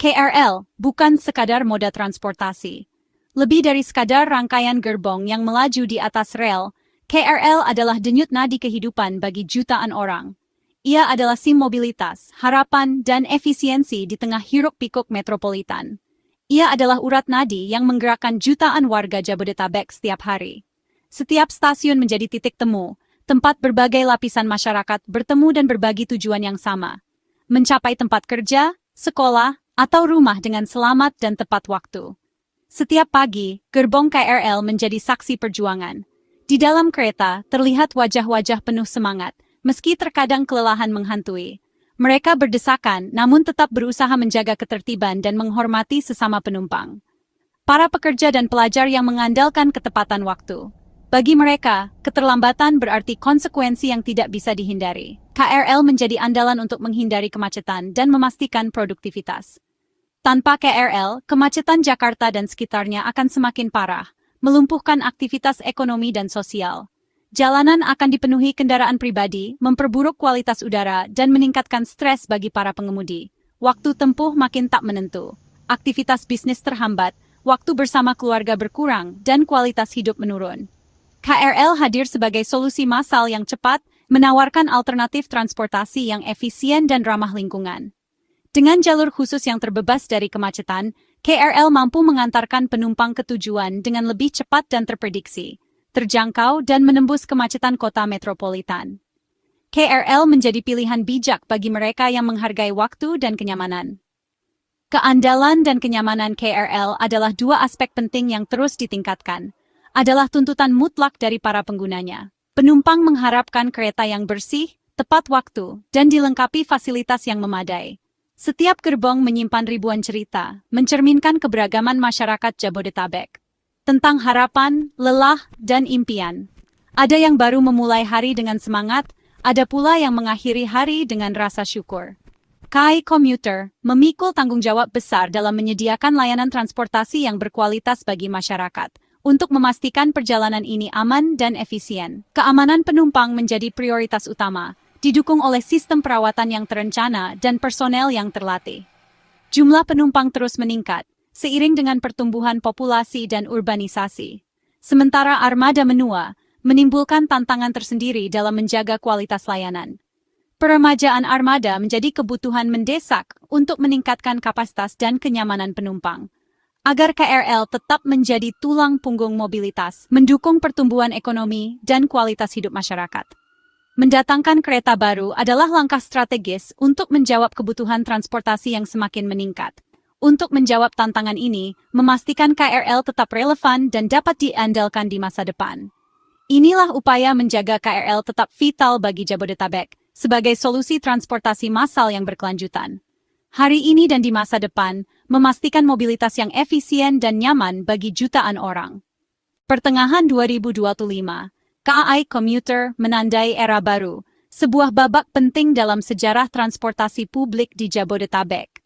KRL bukan sekadar moda transportasi. Lebih dari sekadar rangkaian gerbong yang melaju di atas rel, KRL adalah denyut nadi kehidupan bagi jutaan orang. Ia adalah sim mobilitas, harapan, dan efisiensi di tengah hiruk-pikuk metropolitan. Ia adalah urat nadi yang menggerakkan jutaan warga Jabodetabek setiap hari. Setiap stasiun menjadi titik temu, tempat berbagai lapisan masyarakat bertemu dan berbagi tujuan yang sama. Mencapai tempat kerja, sekolah, atau rumah dengan selamat dan tepat waktu. Setiap pagi, gerbong KRL menjadi saksi perjuangan. Di dalam kereta, terlihat wajah-wajah penuh semangat, meski terkadang kelelahan menghantui. Mereka berdesakan, namun tetap berusaha menjaga ketertiban dan menghormati sesama penumpang. Para pekerja dan pelajar yang mengandalkan ketepatan waktu. Bagi mereka, keterlambatan berarti konsekuensi yang tidak bisa dihindari. KRL menjadi andalan untuk menghindari kemacetan dan memastikan produktivitas. Tanpa KRL, kemacetan Jakarta dan sekitarnya akan semakin parah, melumpuhkan aktivitas ekonomi dan sosial. Jalanan akan dipenuhi kendaraan pribadi, memperburuk kualitas udara, dan meningkatkan stres bagi para pengemudi. Waktu tempuh makin tak menentu. Aktivitas bisnis terhambat, waktu bersama keluarga berkurang, dan kualitas hidup menurun. KRL hadir sebagai solusi massal yang cepat, menawarkan alternatif transportasi yang efisien dan ramah lingkungan. Dengan jalur khusus yang terbebas dari kemacetan, KRL mampu mengantarkan penumpang ke tujuan dengan lebih cepat dan terprediksi, terjangkau dan menembus kemacetan kota metropolitan. KRL menjadi pilihan bijak bagi mereka yang menghargai waktu dan kenyamanan. Keandalan dan kenyamanan KRL adalah dua aspek penting yang terus ditingkatkan. Adalah tuntutan mutlak dari para penggunanya. Penumpang mengharapkan kereta yang bersih, tepat waktu, dan dilengkapi fasilitas yang memadai. Setiap gerbong menyimpan ribuan cerita, mencerminkan keberagaman masyarakat Jabodetabek. Tentang harapan, lelah, dan impian. Ada yang baru memulai hari dengan semangat, ada pula yang mengakhiri hari dengan rasa syukur. KAI Komuter memikul tanggung jawab besar dalam menyediakan layanan transportasi yang berkualitas bagi masyarakat, untuk memastikan perjalanan ini aman dan efisien. Keamanan penumpang menjadi prioritas utama, didukung oleh sistem perawatan yang terencana dan personel yang terlatih. Jumlah penumpang terus meningkat, seiring dengan pertumbuhan populasi dan urbanisasi. Sementara armada menua, menimbulkan tantangan tersendiri dalam menjaga kualitas layanan. Peremajaan armada menjadi kebutuhan mendesak untuk meningkatkan kapasitas dan kenyamanan penumpang. Agar KRL tetap menjadi tulang punggung mobilitas, mendukung pertumbuhan ekonomi dan kualitas hidup masyarakat. Mendatangkan kereta baru adalah langkah strategis untuk menjawab kebutuhan transportasi yang semakin meningkat. Untuk menjawab tantangan ini, memastikan KRL tetap relevan dan dapat diandalkan di masa depan. Inilah upaya menjaga KRL tetap vital bagi Jabodetabek, sebagai solusi transportasi massal yang berkelanjutan. Hari ini dan di masa depan, memastikan mobilitas yang efisien dan nyaman bagi jutaan orang. Pertengahan 2025, KAI Komuter menandai era baru, sebuah babak penting dalam sejarah transportasi publik di Jabodetabek.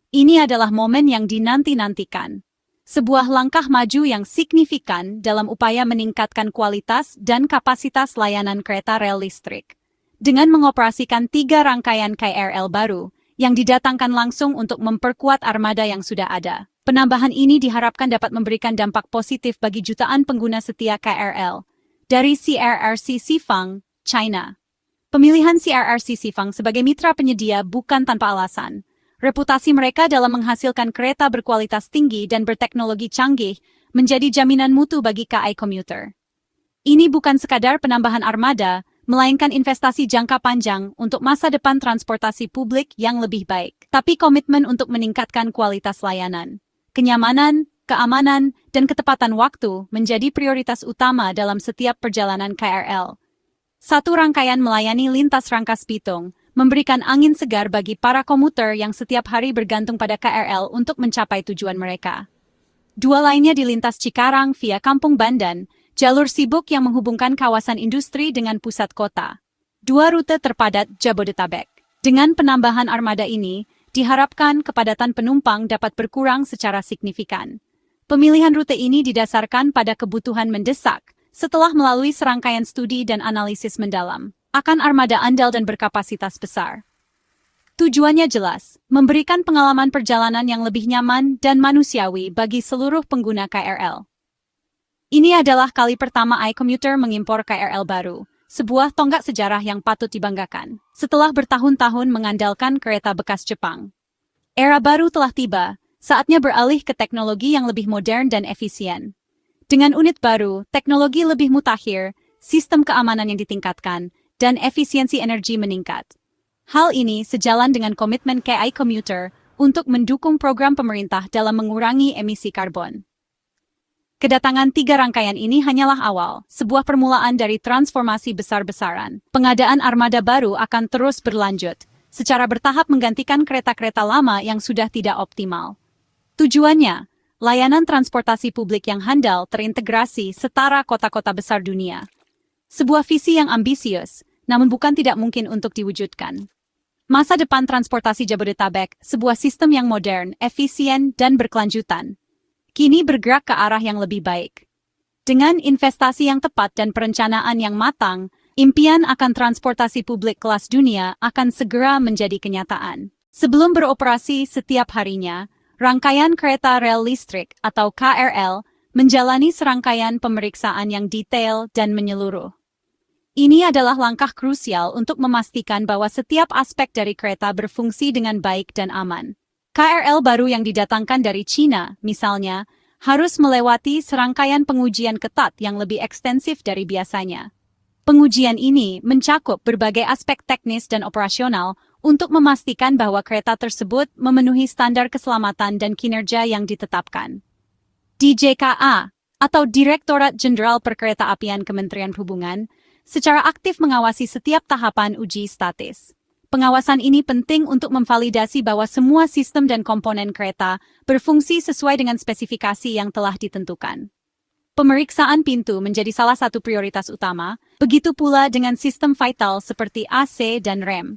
Ini adalah momen yang dinanti-nantikan. Sebuah langkah maju yang signifikan dalam upaya meningkatkan kualitas dan kapasitas layanan kereta rel listrik. Dengan mengoperasikan 3 rangkaian KRL baru, yang didatangkan langsung untuk memperkuat armada yang sudah ada. Penambahan ini diharapkan dapat memberikan dampak positif bagi jutaan pengguna setia KRL. Dari CRRC Sifang, China. Pemilihan CRRC Sifang sebagai mitra penyedia bukan tanpa alasan. Reputasi mereka dalam menghasilkan kereta berkualitas tinggi dan berteknologi canggih menjadi jaminan mutu bagi KAI Komuter. Ini bukan sekadar penambahan armada, melainkan investasi jangka panjang untuk masa depan transportasi publik yang lebih baik. Tapi komitmen untuk meningkatkan kualitas layanan, kenyamanan, keamanan, dan ketepatan waktu menjadi prioritas utama dalam setiap perjalanan KRL. Satu rangkaian melayani lintas Rangkas Bitung, memberikan angin segar bagi para komuter yang setiap hari bergantung pada KRL untuk mencapai tujuan mereka. 2 lainnya di lintas Cikarang via Kampung Bandan, jalur sibuk yang menghubungkan kawasan industri dengan pusat kota. 2 rute terpadat Jabodetabek. Dengan penambahan armada ini, diharapkan kepadatan penumpang dapat berkurang secara signifikan. Pemilihan rute ini didasarkan pada kebutuhan mendesak, setelah melalui serangkaian studi dan analisis mendalam, akan armada andal dan berkapasitas besar. Tujuannya jelas, memberikan pengalaman perjalanan yang lebih nyaman dan manusiawi bagi seluruh pengguna KRL. Ini adalah kali pertama iCommuter mengimpor KRL baru, sebuah tonggak sejarah yang patut dibanggakan. Setelah bertahun-tahun mengandalkan kereta bekas Jepang, era baru telah tiba, saatnya beralih ke teknologi yang lebih modern dan efisien. Dengan unit baru, teknologi lebih mutakhir, sistem keamanan yang ditingkatkan, dan efisiensi energi meningkat. Hal ini sejalan dengan komitmen KAI Commuter untuk mendukung program pemerintah dalam mengurangi emisi karbon. Kedatangan 3 rangkaian ini hanyalah awal, sebuah permulaan dari transformasi besar-besaran. Pengadaan armada baru akan terus berlanjut, secara bertahap menggantikan kereta-kereta lama yang sudah tidak optimal. Tujuannya, layanan transportasi publik yang handal terintegrasi setara kota-kota besar dunia. Sebuah visi yang ambisius, namun bukan tidak mungkin untuk diwujudkan. Masa depan transportasi Jabodetabek, sebuah sistem yang modern, efisien, dan berkelanjutan, kini bergerak ke arah yang lebih baik. Dengan investasi yang tepat dan perencanaan yang matang, impian akan transportasi publik kelas dunia akan segera menjadi kenyataan. Sebelum beroperasi setiap harinya, rangkaian kereta rel listrik atau KRL menjalani serangkaian pemeriksaan yang detail dan menyeluruh. Ini adalah langkah krusial untuk memastikan bahwa setiap aspek dari kereta berfungsi dengan baik dan aman. KRL baru yang didatangkan dari China, misalnya, harus melewati serangkaian pengujian ketat yang lebih ekstensif dari biasanya. Pengujian ini mencakup berbagai aspek teknis dan operasional untuk memastikan bahwa kereta tersebut memenuhi standar keselamatan dan kinerja yang ditetapkan. DJKA, atau Direktorat Jenderal Perkeretaapian Kementerian Perhubungan, secara aktif mengawasi setiap tahapan uji statis. Pengawasan ini penting untuk memvalidasi bahwa semua sistem dan komponen kereta berfungsi sesuai dengan spesifikasi yang telah ditentukan. Pemeriksaan pintu menjadi salah satu prioritas utama, begitu pula dengan sistem vital seperti AC dan rem.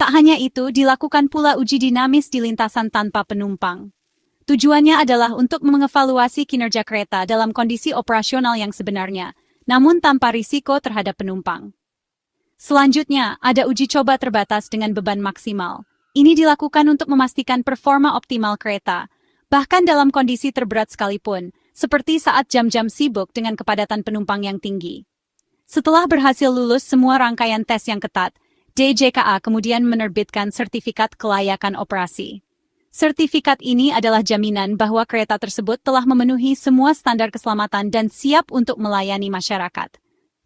Tak hanya itu, dilakukan pula uji dinamis di lintasan tanpa penumpang. Tujuannya adalah untuk mengevaluasi kinerja kereta dalam kondisi operasional yang sebenarnya, namun tanpa risiko terhadap penumpang. Selanjutnya, ada uji coba terbatas dengan beban maksimal. Ini dilakukan untuk memastikan performa optimal kereta, bahkan dalam kondisi terberat sekalipun, seperti saat jam-jam sibuk dengan kepadatan penumpang yang tinggi. Setelah berhasil lulus semua rangkaian tes yang ketat, DJKA kemudian menerbitkan sertifikat kelayakan operasi. Sertifikat ini adalah jaminan bahwa kereta tersebut telah memenuhi semua standar keselamatan dan siap untuk melayani masyarakat.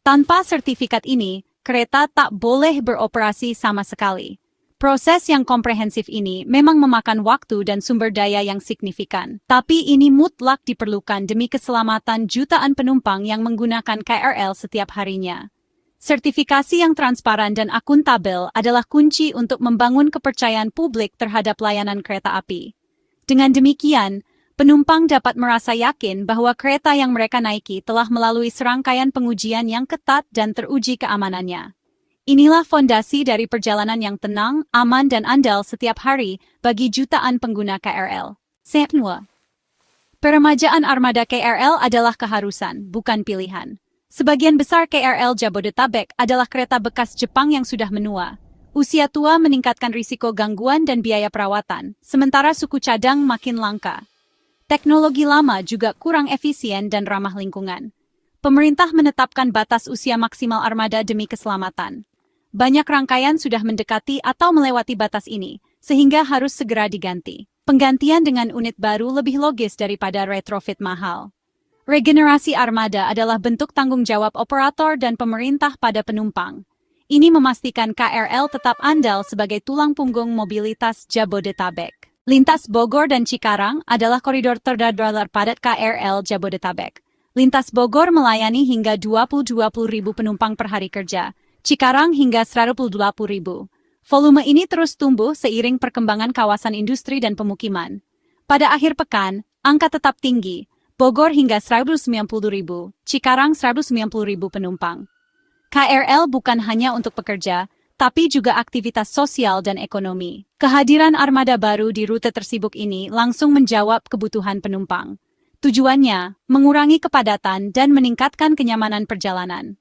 Tanpa sertifikat ini, kereta tak boleh beroperasi sama sekali. Proses yang komprehensif ini memang memakan waktu dan sumber daya yang signifikan, tapi ini mutlak diperlukan demi keselamatan jutaan penumpang yang menggunakan KRL setiap harinya. Sertifikasi yang transparan dan akuntabel adalah kunci untuk membangun kepercayaan publik terhadap layanan kereta api. Dengan demikian, penumpang dapat merasa yakin bahwa kereta yang mereka naiki telah melalui serangkaian pengujian yang ketat dan teruji keamanannya. Inilah fondasi dari perjalanan yang tenang, aman, dan andal setiap hari bagi jutaan pengguna KRL. Setnwa. Peremajaan armada KRL adalah keharusan, bukan pilihan. Sebagian besar KRL Jabodetabek adalah kereta bekas Jepang yang sudah menua. Usia tua meningkatkan risiko gangguan dan biaya perawatan, sementara suku cadang makin langka. Teknologi lama juga kurang efisien dan ramah lingkungan. Pemerintah menetapkan batas usia maksimal armada demi keselamatan. Banyak rangkaian sudah mendekati atau melewati batas ini, sehingga harus segera diganti. Penggantian dengan unit baru lebih logis daripada retrofit mahal. Regenerasi armada adalah bentuk tanggung jawab operator dan pemerintah pada penumpang. Ini memastikan KRL tetap andal sebagai tulang punggung mobilitas Jabodetabek. Lintas Bogor dan Cikarang adalah koridor terdalam padat KRL Jabodetabek. Lintas Bogor melayani hingga 20.000 penumpang per hari kerja, Cikarang hingga 120.000. Volume ini terus tumbuh seiring perkembangan kawasan industri dan pemukiman. Pada akhir pekan, angka tetap tinggi, Bogor hingga 190.000, Cikarang 190.000 penumpang. KRL bukan hanya untuk pekerja, tapi juga aktivitas sosial dan ekonomi. Kehadiran armada baru di rute tersibuk ini langsung menjawab kebutuhan penumpang. Tujuannya, mengurangi kepadatan dan meningkatkan kenyamanan perjalanan.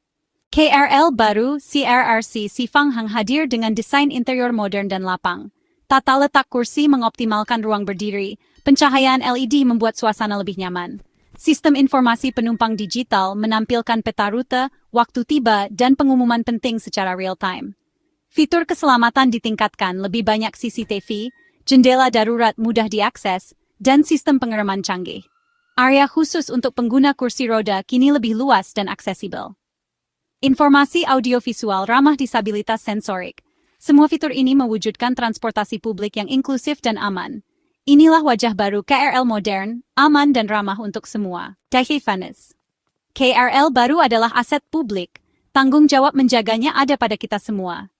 KRL baru CRRC Sifanghang hadir dengan desain interior modern dan lapang. Tata letak kursi mengoptimalkan ruang berdiri, pencahayaan LED membuat suasana lebih nyaman. Sistem informasi penumpang digital menampilkan peta rute, waktu tiba, dan pengumuman penting secara real-time. Fitur keselamatan ditingkatkan, lebih banyak CCTV, jendela darurat mudah diakses, dan sistem pengereman canggih. Area khusus untuk pengguna kursi roda kini lebih luas dan aksesibel. Informasi audiovisual ramah disabilitas sensorik. Semua fitur ini mewujudkan transportasi publik yang inklusif dan aman. Inilah wajah baru KRL modern, aman dan ramah untuk semua. Fanes. KRL baru adalah aset publik. Tanggung jawab menjaganya ada pada kita semua.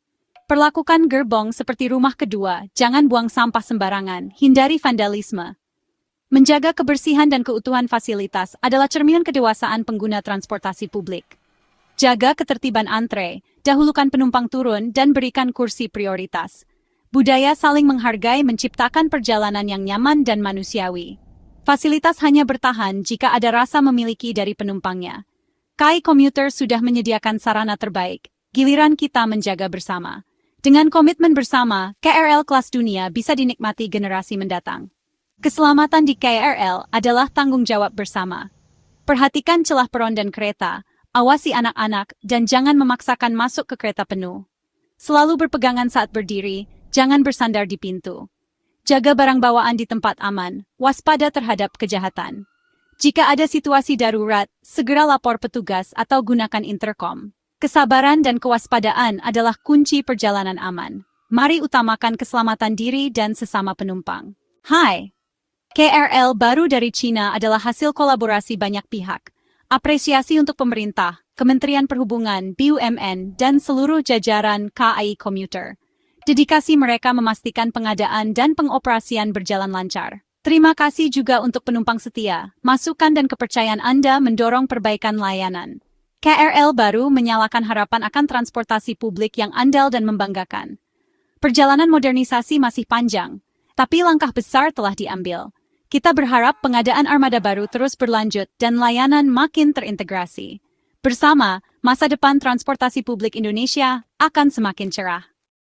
Perlakukan gerbong seperti rumah kedua, jangan buang sampah sembarangan, hindari vandalisme. Menjaga kebersihan dan keutuhan fasilitas adalah cerminan kedewasaan pengguna transportasi publik. Jaga ketertiban antre, dahulukan penumpang turun dan berikan kursi prioritas. Budaya saling menghargai menciptakan perjalanan yang nyaman dan manusiawi. Fasilitas hanya bertahan jika ada rasa memiliki dari penumpangnya. KAI Komuter sudah menyediakan sarana terbaik, giliran kita menjaga bersama. Dengan komitmen bersama, KRL kelas dunia bisa dinikmati generasi mendatang. Keselamatan di KRL adalah tanggung jawab bersama. Perhatikan celah peron dan kereta, awasi anak-anak, dan jangan memaksakan masuk ke kereta penuh. Selalu berpegangan saat berdiri, jangan bersandar di pintu. Jaga barang bawaan di tempat aman, waspada terhadap kejahatan. Jika ada situasi darurat, segera lapor petugas atau gunakan intercom. Kesabaran dan kewaspadaan adalah kunci perjalanan aman. Mari utamakan keselamatan diri dan sesama penumpang. Hai! KRL baru dari Cina adalah hasil kolaborasi banyak pihak. Apresiasi untuk pemerintah, Kementerian Perhubungan, BUMN, dan seluruh jajaran KAI Komuter. Dedikasi mereka memastikan pengadaan dan pengoperasian berjalan lancar. Terima kasih juga untuk penumpang setia. Masukan dan kepercayaan Anda mendorong perbaikan layanan. KRL baru menyalakan harapan akan transportasi publik yang andal dan membanggakan. Perjalanan modernisasi masih panjang, tapi langkah besar telah diambil. Kita berharap pengadaan armada baru terus berlanjut dan layanan makin terintegrasi. Bersama, masa depan transportasi publik Indonesia akan semakin cerah.